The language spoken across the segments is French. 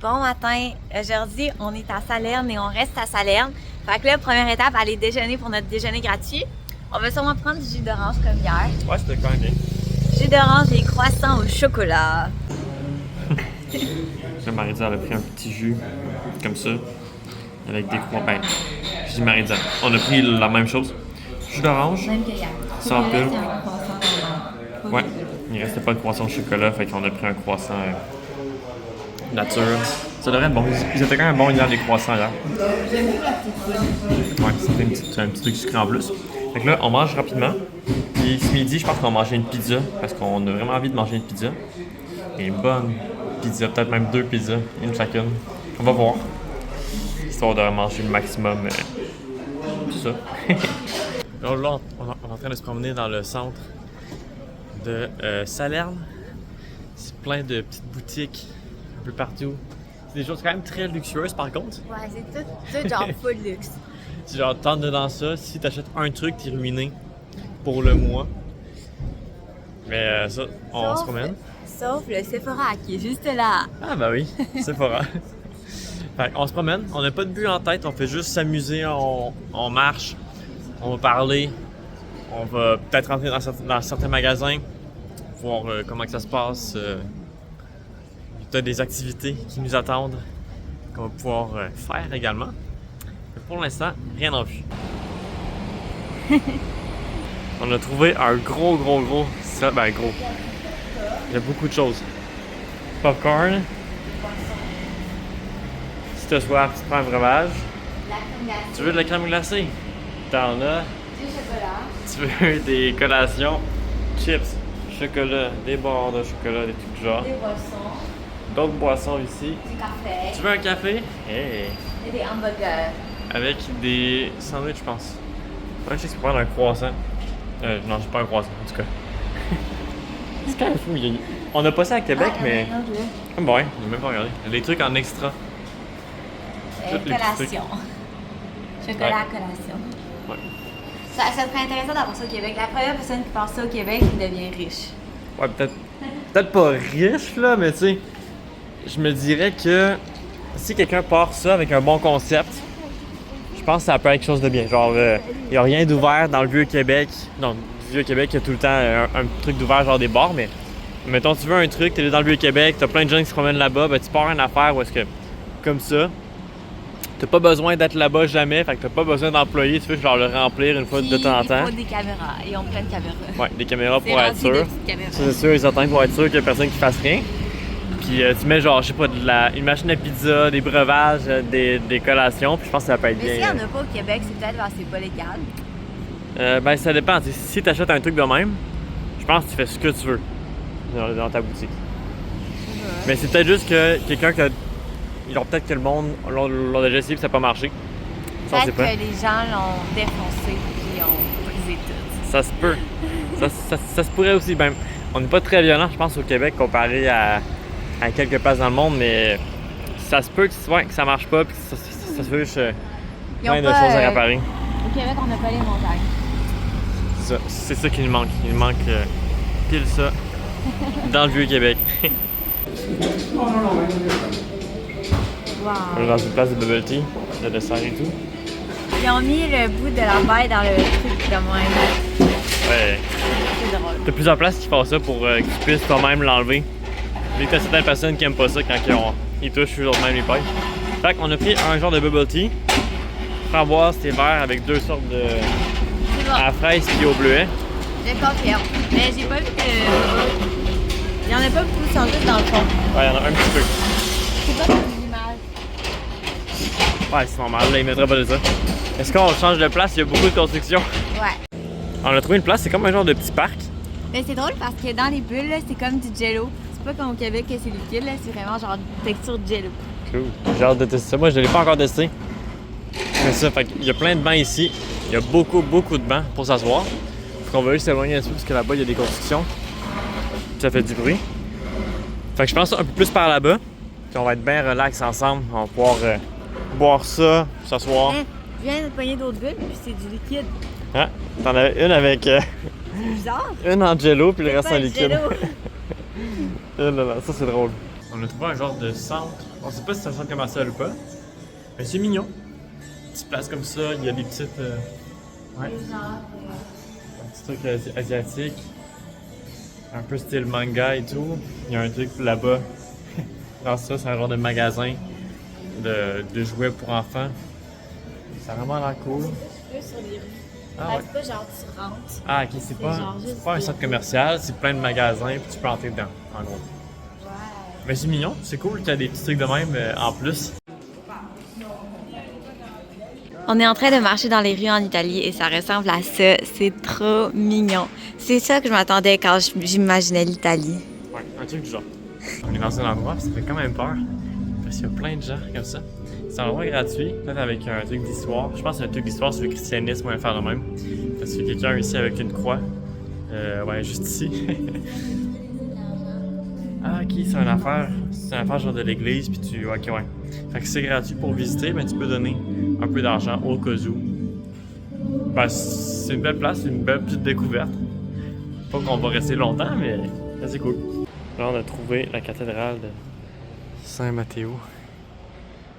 Bon matin, aujourd'hui on est à Salerne et on reste à Salerne. Fait que là, première étape, aller déjeuner pour notre déjeuner gratuit. On va sûrement prendre du jus d'orange comme hier. Ouais, c'était quand même bien. Jus d'orange et croissant au chocolat. Là, Marie-Diane a pris un petit jus comme ça, avec des croissants. Ben, je dis Marie-Diane, on a pris la même chose. Jus d'orange, Même que hier. sans Là, pile. c'est un croissant normal. Ouais, il restait pas de croissant au chocolat, fait qu'on a pris un croissant nature. Ça devrait être bon. Ils étaient quand même bons hier, les croissants hier. J'aime bien la petite poudre. Ouais, c'était un petit truc sucré en plus. Fait que là, on mange rapidement. Puis ce midi, je pense qu'on va manger une pizza, parce qu'on a vraiment envie de manger une pizza. Et une bonne pizza, peut-être même 2 pizzas, une chacune. On va voir. Histoire de manger le maximum. Tout ça. Alors là, on est en train de se promener dans le centre de Salerne. C'est plein de petites boutiques un peu partout. C'est des choses quand même très luxueuses par contre. Ouais, c'est tout genre full luxe. Si genre t'entres dans ça, si t'achètes un truc, t'es ruiné pour le mois. Mais ça, on se promène. Sauf le Sephora qui est juste là. Ah bah oui, c'est fort. Fait on se promène, on n'a pas de but en tête, on fait juste s'amuser, on marche, on va parler, on va peut-être rentrer dans certains magasins, voir comment que ça se passe. Il y a peut-être des activités qui nous attendent, qu'on va pouvoir faire également. Mais pour l'instant, rien en vue. On a trouvé un gros, ça, ben gros. Il y a beaucoup de choses. Popcorn. Si t'as soif, tu prends un breuvage. La crème glacée. Tu veux de la crème glacée? T'en as. Du chocolat. Tu veux des collations? Chips, chocolat, des barres de chocolat, des trucs du genre. Des boissons. D'autres boissons ici. Du café. Tu veux un café? Hey! Et des hamburgers. Avec des sandwichs, je pense. Ouais, je sais que tu peux prendre un croissant. Non, j'ai pas un croissant, en tout cas. C'est quand même fou. On a pas ça à Québec, mais. Ah bon, ouais, j'ai même pas regardé. Il y a des trucs en extra. Toutes les petits Collation. Chocolat à collation. Ouais. Ça serait intéressant d'avoir ça au Québec. La première personne qui pense ça au Québec, il devient riche. Ouais, peut-être pas riche, là, mais tu sais, je me dirais que si quelqu'un part ça avec un bon concept, je pense que ça peut être quelque chose de bien. Genre, il n'y a rien d'ouvert dans le Vieux-Québec. Non, le Vieux-Québec, il y a tout le temps un truc d'ouvert, genre des bars, mais mettons, tu veux un truc, t'es dans le Vieux-Québec, t'as plein de gens qui se promènent là-bas, ben tu pars une affaire où est-ce que, comme ça, t'as pas besoin d'être là-bas jamais, fait que t'as pas besoin d'employés, tu veux genre le remplir une fois de temps en temps. Il faut des caméras. Ils ont plein de caméras. Ouais, des caméras C'est pour être rempli sûr. de petites caméras. Ça, c'est sûr et certain pour être sûr qu'il y a personne qui fasse rien. Puis tu mets genre, je sais pas, une machine à pizza, des breuvages, des collations, puis je pense que ça peut être Mais bien. s'il n'y en a pas au Québec, c'est peut-être parce que c'est pas légal. Ben ça dépend. T'sais, si t'achètes un truc de même, je pense que tu fais ce que tu veux dans ta boutique. Mais c'est peut-être juste que quelqu'un qui a. Peut-être que le monde l'a déjà essayé et ça n'a pas marché. Ça, on sait Peut-être pas. que les gens l'ont défoncé et ont brisé tout. Ça se peut. ça se pourrait aussi. Ben, on n'est pas très violent, je pense, au Québec comparé à quelques places dans le monde, mais ça se peut que ça marche pas et que ça se fait juste plein de choses à réparer. Au Québec, on n'a pas les montagnes. C'est ça qui nous manque. Il nous manque pile ça dans le Vieux-Québec. Wow. On est dans une place de bubble tea, de dessert et tout. Ils ont mis le bout de la paille dans le truc de même. Ouais. C'est drôle. T'as plusieurs places qui font ça pour que tu puisses toi-même l'enlever. Mais t'as certaines personnes qui aiment pas ça quand ils touchent eux-mêmes les pailles. Fait qu'on a pris un genre de bubble tea. Framboise, thé vert avec 2 sortes de. C'est bon. À la fraise puis au bleuet. Je confirme. Mais j'ai pas vu que. Il y en a pas beaucoup, ils sont juste dans le fond. Ouais, il y en a un petit peu. C'est pas comme l'image. Ouais, c'est normal, là, ils mettraient pas de ça. Est-ce qu'on change de place? Il y a beaucoup de construction. Ouais. On a trouvé une place, c'est comme un genre de petit parc. Mais c'est drôle parce que dans les bulles, là, c'est comme du jello. C'est pas comme au Québec que c'est liquide, là, c'est vraiment genre texture de jello. Cool. J'ai hâte de tester ça. Moi, je l'ai pas encore testé. Mais ça, fait qu'il y a plein de bancs ici. Il y a beaucoup de bancs pour s'asseoir. Faut qu'on va juste s'éloigner un peu parce que là-bas, il y a des constructions. Puis ça fait du bruit. Fait que je pense un peu plus par là-bas. Puis on va être bien relax ensemble. On va pouvoir boire ça, s'asseoir. Hein? Je viens de pogner d'autres bulles, puis c'est du liquide. Hein? T'en avais une avec C'est bizarre. une en jello puis le C'est reste pas en un liquide. jello. Oh là là, ça c'est drôle. On a trouvé un genre de centre On sait pas si c'est un centre commercial ou pas. Mais c'est mignon. Petite place comme ça, il y a des petites. Ouais. Un petit truc asiatique. Un peu style manga et tout. Il y a un truc là-bas. Dans ça, c'est un genre de magasin de jouets pour enfants. Ça a vraiment l'air cool. Peu sur les rues. Ah ouais. C'est pas genre tu rentres. Ah ok, c'est pas un centre commercial, c'est plein de magasins puis tu peux entrer dedans, en gros. Ouais. Mais c'est mignon, c'est cool qu'il y a des petits trucs de même en plus. On est en train de marcher dans les rues en Italie et ça ressemble à ça. C'est trop mignon. C'est ça que je m'attendais quand j'imaginais l'Italie. Ouais, un truc du genre. On est dans un endroit, ça fait quand même peur. Parce qu'il y a plein de gens comme ça. C'est un endroit gratuit, peut-être avec un truc d'histoire. Je pense que c'est un truc d'histoire sur le christianisme, on va faire le même. Parce qu'il y a quelqu'un ici avec une croix. Ouais, juste ici. Ah, ok, c'est une affaire genre de l'église, puis tu. Ok, ouais. Fait que c'est gratuit pour visiter, mais tu peux donner un peu d'argent au cas où. Ben, c'est une belle place, c'est une belle petite découverte. Pas qu'on va rester longtemps, mais c'est cool. Là, on a trouvé la cathédrale de Saint-Matteo.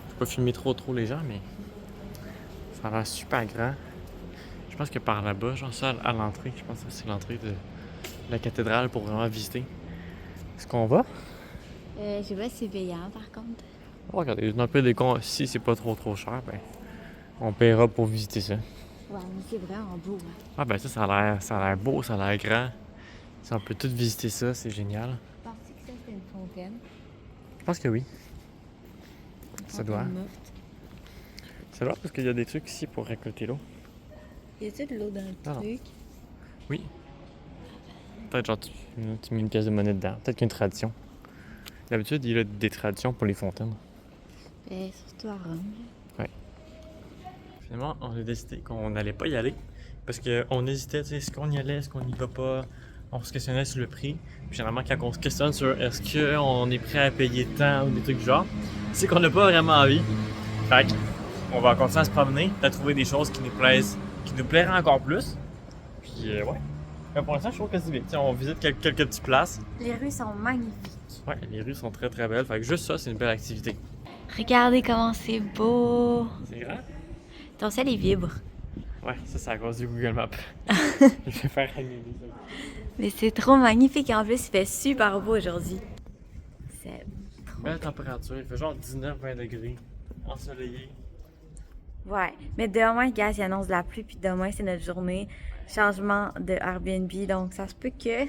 Je peux pas filmer trop les gens, mais ça a l'air super grand. Je pense que par là-bas, genre ça à l'entrée, je pense que c'est l'entrée de la cathédrale pour vraiment visiter. Est-ce qu'on va? Je sais pas si c'est payant par contre. Oh, regardez, un peu des cons. Si c'est pas trop cher, ben on paiera pour visiter ça. Ouais, mais c'est vraiment beau. Hein. Ah ben ça a l'air beau, ça a l'air grand. Si on peut tout visiter ça, c'est génial. Je pensais que ça c'était une fontaine. Je pense que oui. Ça doit. Ça doit parce qu'il y a des trucs ici pour récolter l'eau. Y a-t-il de l'eau dans le truc? Oui. Peut-être genre tu mets une pièce de monnaie dedans. Peut-être qu'il y a une tradition. D'habitude, il y a des traditions pour les fontaines. Surtout à Rome. Ouais. Finalement, on a décidé qu'on n'allait pas y aller. Parce qu'on hésitait, tu sais, est-ce qu'on y allait, est-ce qu'on n'y va pas? On se questionnait sur le prix. Puis généralement, quand on se questionne sur est-ce qu'on est prêt à payer tant ou des trucs du genre, c'est qu'on n'a pas vraiment envie. Fait on va continuer à se promener, à trouver des choses qui nous plaisent, qui nous plairaient encore plus. Puis ouais. Mais pour l'instant, je trouve que c'est bien. T'sais, on visite quelques petites places. Les rues sont magnifiques. Ouais, les rues sont très très belles. Fait que juste ça, c'est une belle activité. Regardez comment c'est beau. C'est grand? Ton ciel il vibre. Ouais, ça c'est à cause du Google Maps. Je vais faire animer ça. Mais c'est trop magnifique. En plus, il fait super beau aujourd'hui. C'est trop Belle température. Il fait genre 19-20 degrés. Ensoleillé. Ouais, mais demain, gars, il annonce de la pluie, puis demain, c'est notre journée. Changement de Airbnb, donc ça se peut que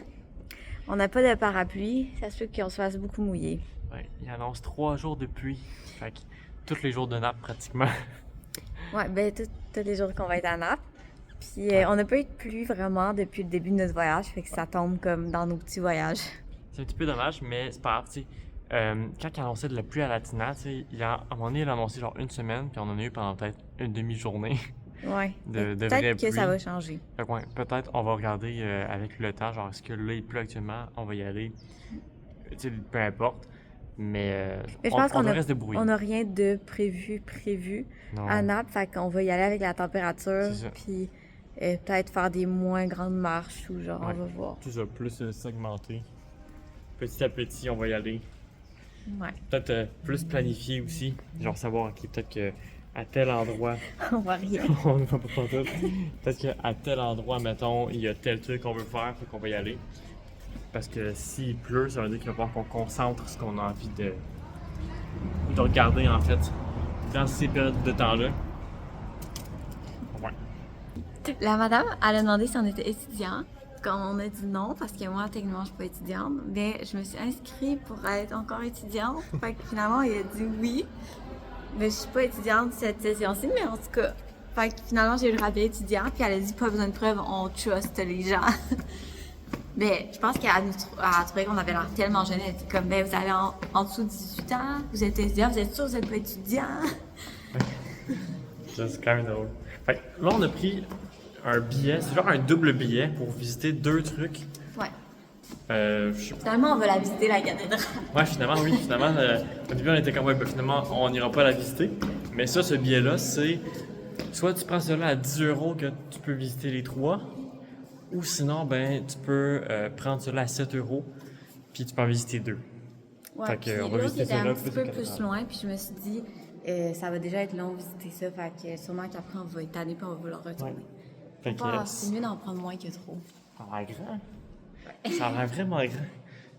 on n'a pas de parapluie, ça se peut qu'on se fasse beaucoup mouiller. Ouais, il annonce 3 jours de pluie. Fait que tous les jours de nappe pratiquement. Ouais, ben tous les jours qu'on va être à Naples. Puis on n'a pas eu de pluie vraiment depuis le début de notre voyage, fait que ça tombe comme dans nos petits voyages. C'est un petit peu dommage, mais c'est pas grave, tu sais. Quand il annonçait de la pluie à Latina, tu sais, à un moment donné, il a annoncé genre une semaine, puis on en a eu pendant peut-être une demi-journée. Ouais. de vraie Peut-être que pluie. ça va changer. Fait que ouais, peut-être on va regarder avec le temps, genre est-ce que là il pleut actuellement, on va y aller. Tu sais, peu importe. Mais je pense qu'on devrait se débrouiller. On n'a rien de prévu Non. à Naples, fait qu'on va y aller avec la température, puis peut-être faire des moins grandes marches ou genre, Ouais. on va voir. Tout ça, plus segmenté. Petit à petit, on va y aller. Ouais. Peut-être plus planifié aussi. Genre savoir, ok, peut-être que à tel endroit, On va rien. on ne va pas tout. Peut-être qu'à tel endroit, mettons, il y a tel truc qu'on veut faire, fait qu'on va y aller. Parce que s'il pleut, ça veut dire qu'il va falloir qu'on concentre ce qu'on a envie de regarder en fait dans ces périodes de temps-là. Ouais. La madame, elle a demandé si on était étudiant. Quand on a dit non, parce que moi, techniquement, je suis pas étudiante, mais je me suis inscrite pour être encore étudiante. Fait que finalement, il a dit oui. Mais je suis pas étudiante cette session-ci, mais en tout cas. Fait que finalement, j'ai eu le rappel étudiant, puis elle a dit pas besoin de preuves, on trust les gens. Mais je pense qu'elle a trouvé qu'on avait l'air tellement jeune. Elle dit comme, ben vous avez en dessous de 18 ans, vous êtes étudiant, vous êtes sûr que vous êtes pas étudiant? C'est quand même drôle. Fait que là, on a pris un billet, c'est genre un double billet pour visiter 2 trucs. Ouais. Je sais pas. Finalement, on va la visiter, la cathédrale. Ouais, finalement, oui. Finalement, au début, on était comme, ouais, ben, finalement, on n'ira pas la visiter. Mais ça, ce billet-là, c'est soit tu prends cela à 10 € que tu peux visiter les 3, ou sinon, ben, tu peux prendre cela à 7 € puis tu peux en visiter 2. Ouais, Fait puis qu'on va l'autre visiter était ça là, un petit puis peu c'est plus correct. loin, puis je me suis dit, ça va déjà être long visiter ça, fait que sûrement qu'après on va être tanné puis on va vouloir retourner. Ouais. Fait que C'est mieux d'en prendre moins que trop. ça a l'air grand. Ça a l'air vraiment grand.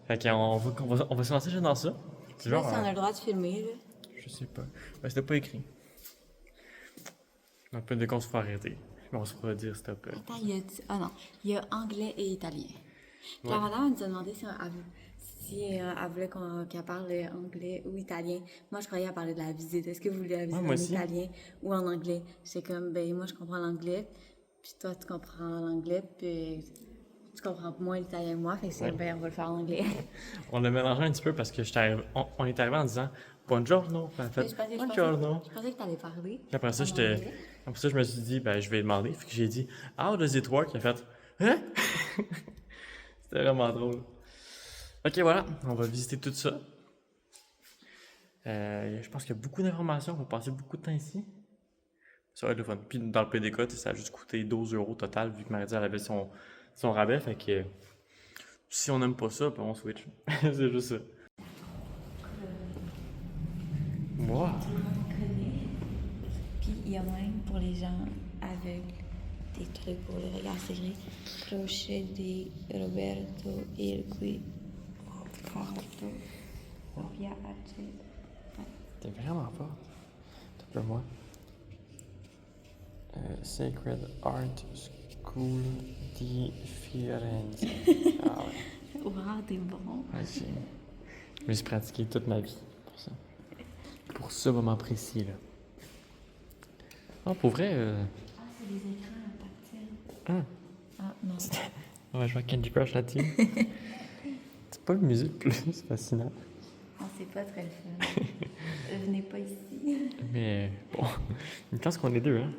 Fait qu'on va se lancer juste dans ça. Tu sais si on a le droit de filmer, là. Je sais pas. Ben, c'était pas écrit. Un peu de qu'on se fait arrêter. Mais on se fera dire stop. Attends, ah non, il y a anglais et italien. Puis la Ouais. madame elle nous a demandé si elle voulait qu'elle parle anglais ou italien. Moi, je croyais qu'elle parlait de la visite. Est-ce que vous voulez la visite moi en aussi. italien ou en anglais? C'est comme, ben moi, je comprends l'anglais, puis toi, tu comprends l'anglais, puis tu comprends moins l'italien que moi, fait que c'est Ouais. ben, on va le faire en anglais. On a mélangé un petit peu parce que on est arrivé en disant Buongiorno. Puis elle a Mais fait Buongiorno. je pensais que t'allais parler. Puis après ça, en anglais. après ça, je me suis dit, ben, je vais demander. Fait que j'ai dit, How does it work? Il a fait, hein? C'était vraiment drôle. Ok, voilà, on va visiter tout ça. Je pense qu'il y a beaucoup d'informations. On va passer beaucoup de temps ici. Ça va être le fun. Puis dans le PDK, ça a juste coûté 12 € total, vu que Marie elle avait son rabais. Fait que si on n'aime pas ça, ben on switch. C'est juste ça. Wow! Puis il y a même pour les gens aveugles des trucs pour le regard serré. Crochet de Roberto Il qui Corto. Copia Acce. T'es vraiment fort. T'as peur, moi. Sacred Art School di Firenze. Ah ouais. Wow, t'es bon. Ouais, je me suis pratiqué toute ma vie pour ça. Pour ce moment précis, là. Ah, pour vrai. Ah, c'est des écrans tactiles. Ah, non. On va jouer à Candy Crush là-dessus. C'est pas une musique plus fascinant. Ah, c'est pas très fun. Venez pas ici. Mais bon, une chance qu'on est deux, hein.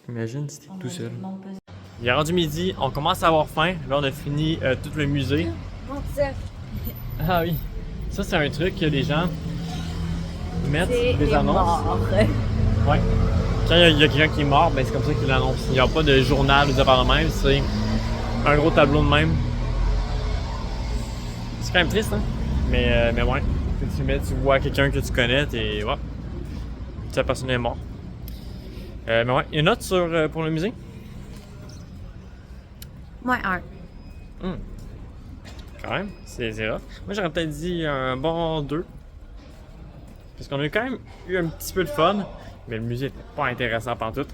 Imagine si t'es tout seul. Mon pas. Il est rendu midi, on commence à avoir faim. Là, on a fini tout le musée. Mon Dieu. Ah oui, ça c'est un truc que les gens mettent C'est des les annonces. morts. Ouais. Quand il y a quelqu'un qui est mort, ben c'est comme ça qu'ils l'annoncent. Il n'y a pas de journal ou de affaires de même, c'est un gros tableau de même. C'est quand même triste, hein? Mais ouais. Tu vois quelqu'un que tu connais, et ouais. Cette personne est morte. Mais ouais, une note pour le musée? Moins un. Quand même, c'est rough. Moi, j'aurais peut-être dit un bon 2. Parce qu'on a quand même eu un petit peu de fun, mais le musée était pas intéressant pantoute.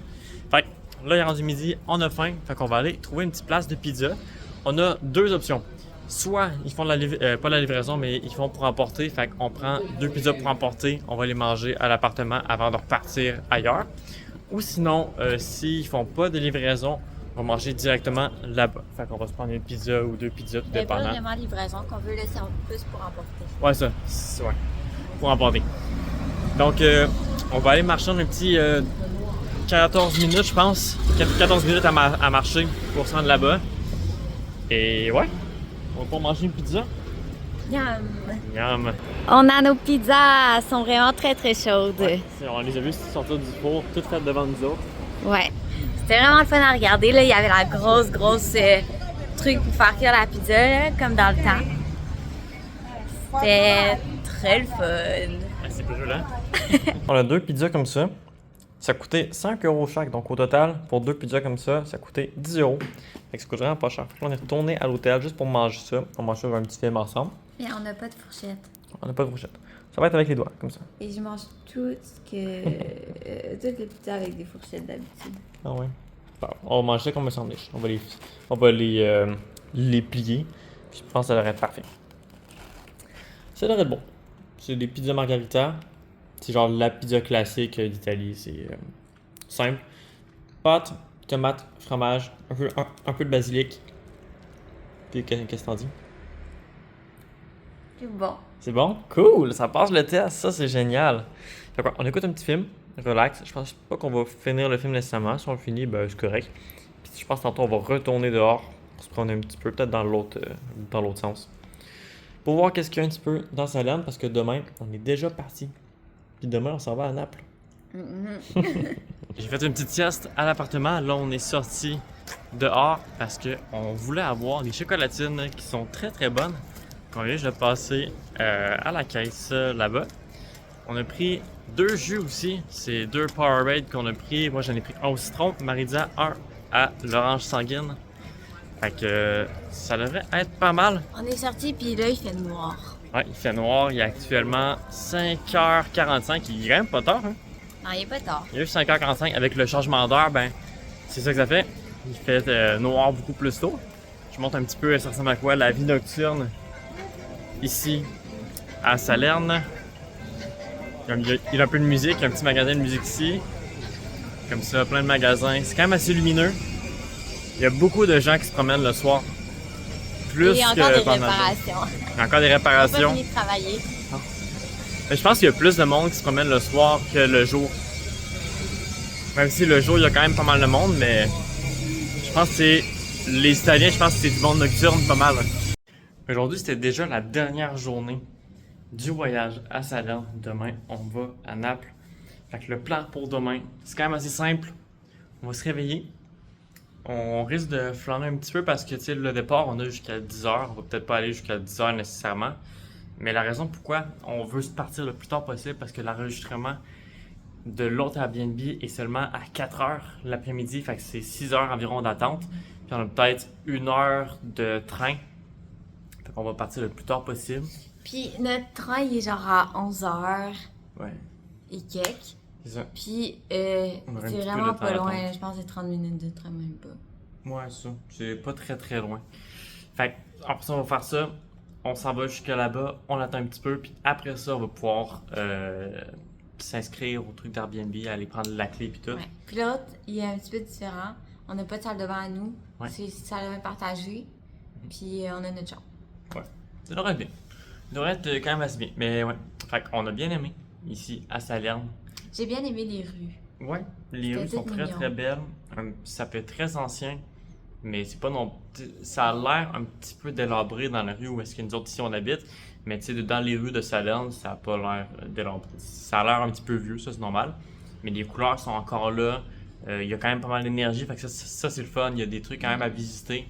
Fait que là, il est rendu midi, on a faim, fait qu'on va aller trouver une petite place de pizza. On a deux options. Soit ils font pas la livraison, mais ils font pour emporter. Fait qu'on prend 2 pizzas pour emporter, on va les manger à l'appartement avant de repartir ailleurs. Ou sinon, s'ils font pas de livraison, on va manger directement là-bas. Fait qu'on va se prendre une pizza ou 2 pizzas, tout Il n'y a pas dépendant. vraiment livraison qu'on veut laisser en plus pour emporter. Ouais, ça. Ouais. Pour emporter. Donc, on va aller marcher un petit 14 minutes, je pense. 14 minutes à marcher pour se rendre là-bas. Et ouais, on va pour manger une pizza. Yum. Yum. On a nos pizzas, elles sont vraiment très très chaudes. Ouais, on les a vus sortir du four, toutes faites devant nous autres. Ouais. C'était vraiment le fun à regarder. Là, il y avait la grosse truc pour faire cuire la pizza, là, comme dans le temps. C'était très le fun. Ah, c'est plus là. On a 2 pizzas comme ça. Ça coûtait 5 € chaque. Donc au total, pour 2 pizzas comme ça coûtait 10 €. Fait que ça coûte vraiment pas cher. On est retourné à l'hôtel juste pour manger ça. On mange ça avec un petit film ensemble. Et on n'a pas de fourchette. On n'a pas de fourchette. Ça va être avec les doigts, comme ça. Et je mange toutes les pizzas avec des fourchettes d'habitude. Ah ouais. Bon, on va manger ça comme un sandwich. On va les plier. Puis je pense que ça devrait être parfait. Ça devrait être bon. C'est des pizzas margarita. C'est genre la pizza classique d'Italie. C'est simple. Pâte, tomate, fromage, un peu de basilic. Puis qu'est-ce que t'en dis? C'est bon. C'est bon? Cool! Ça passe le test. Ça, c'est génial. Fait quoi, on écoute un petit film. Relax. Je pense pas qu'on va finir le film nécessairement. Si on le finit, ben c'est correct. Puis je pense que tantôt on va retourner dehors pour se prendre un petit peu, peut-être dans l'autre sens. Pour voir qu'est-ce qu'il y a un petit peu dans Salerne, parce que demain, on est déjà parti. Puis demain, on s'en va à Naples. J'ai fait une petite sieste à l'appartement. Là, on est sorti dehors parce qu'on voulait avoir des chocolatines qui sont très très bonnes On vient juste de passer à la caisse là-bas. On a pris 2 jus aussi. C'est 2 Powerade qu'on a pris. Moi, j'en ai pris un au citron. Maridia, un à l'orange sanguine. Fait que ça devrait être pas mal. On est sorti, puis là, il fait noir. Ouais, il fait noir. Il est actuellement 5h45. Il est quand même pas tard, hein? Non, il est pas tard. Il est 5h45. Avec le changement d'heure, ben, c'est ça que ça fait. Il fait noir beaucoup plus tôt. Je montre un petit peu, ça ressemble à quoi, la vie nocturne ici à Salerne. Il y a un peu de musique, il y a un petit magasin de musique ici. Comme ça, plein de magasins. C'est quand même assez lumineux. Il y a beaucoup de gens qui se promènent le soir. Plus il y a encore que des pendant réparations. Il y a encore des On n'a réparations. pas fini de travailler. Mais je pense qu'il y a plus de monde qui se promène le soir que le jour. Même si le jour, il y a quand même pas mal de monde, mais je pense que c'est... Les Italiens, je pense que c'est du monde nocturne pas mal. Aujourd'hui, c'était déjà la dernière journée du voyage à Salerne. Demain, on va à Naples. Fait que le plan pour demain, c'est quand même assez simple. On va se réveiller. On risque de flâner un petit peu parce que, tu sais, le départ, on a jusqu'à 10h. On va peut-être pas aller jusqu'à 10h nécessairement. Mais la raison pourquoi on veut se partir le plus tard possible, parce que l'enregistrement de l'autre Airbnb est seulement à 4h l'après-midi. Fait que c'est 6h environ d'attente. Puis on a peut-être 1 heure de train. Fait qu'on va partir le plus tard possible. Puis notre train, il est genre à 11h Ouais, et quelques. c'est ça. Puis On aurait un c'est petit peu vraiment de temps pas loin. d'attente. Je pense que c'est 30 minutes de train, même pas. Ouais, ça. C'est pas très très loin. Fait que, après ça, on va faire ça. On s'en va jusqu'à là-bas. On attend un petit peu. Puis après ça, on va pouvoir s'inscrire au truc d'Airbnb, aller prendre la clé puis tout. Ouais. Puis l'autre, il est un petit peu différent. On n'a pas de salle de bain à nous. Ouais. C'est salle de bain partagée. Puis on a notre chambre. Ouais. Ça devrait être bien. Ça devrait être quand même assez bien. Mais ouais. Fait qu'on a bien aimé ici à Salerne. J'ai bien aimé les rues. Ouais, les C'était rues sont tout très mignon. très belles. Ça fait très ancien, mais c'est pas non. Ça a l'air un petit peu délabré dans la rue où est-ce que nous autres ici on habite. Mais tu sais, dans les rues de Salerne, ça a pas l'air délabré. Ça a l'air un petit peu vieux, ça c'est normal. Mais les couleurs sont encore là. Il y a quand même pas mal d'énergie, fait que ça c'est le fun. Il y a des trucs quand même à visiter.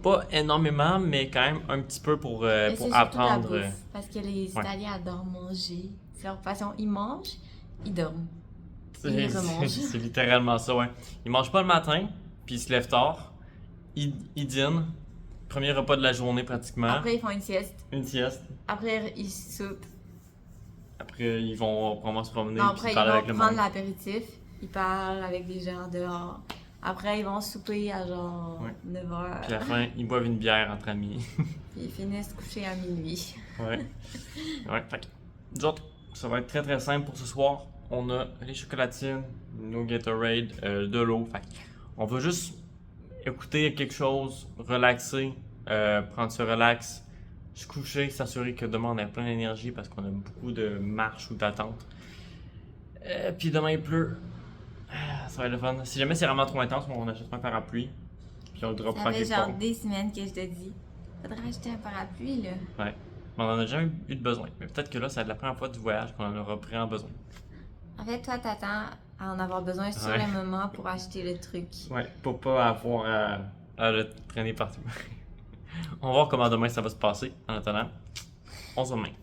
Pas énormément, mais quand même un petit peu pour Mais c'est surtout apprendre. la bouffe, parce que les Italiens adorent manger. C'est leur passion. Ils mangent, ils dorment. Ils remangent. C'est littéralement ça, ouais. Ils mangent pas le matin, puis ils se lèvent tard. Ils dînent. Premier repas de la journée pratiquement. Après, ils font une sieste. Une sieste. Après, ils soupent. Après, ils vont vraiment se promener Non, puis après, ils parler avec vont le prendre monde. l'apéritif. Ils parlent avec des gens dehors. Après, ils vont souper à genre Ouais. 9h. Puis à la fin, ils boivent une bière entre amis. Puis ils finissent coucher à minuit. Ouais. Ouais, fait que, nous autres, ça va être très très simple pour ce soir. On a les chocolatines, nos Gatorade, de l'eau. Fait que on va juste écouter quelque chose, relaxer, prendre ce relax, se coucher, s'assurer que demain on a plein d'énergie parce qu'on a beaucoup de marches ou d'attentes. Puis demain il pleut. Ça va être le fun. Si jamais c'est vraiment trop intense, on achète un parapluie. Puis on le drop Ça pas fait quelque genre part. des semaines que je te dis. Faudrait acheter un parapluie, là. Ouais. Mais on en a jamais eu de besoin. Mais peut-être que là, ça va être la première fois du voyage qu'on en aura vraiment besoin. En fait, toi, t'attends à en avoir besoin sur Ouais. le moment pour acheter le truc. Ouais, pour pas avoir à le traîner partout. On va voir comment demain ça va se passer. En attendant, on se voit demain.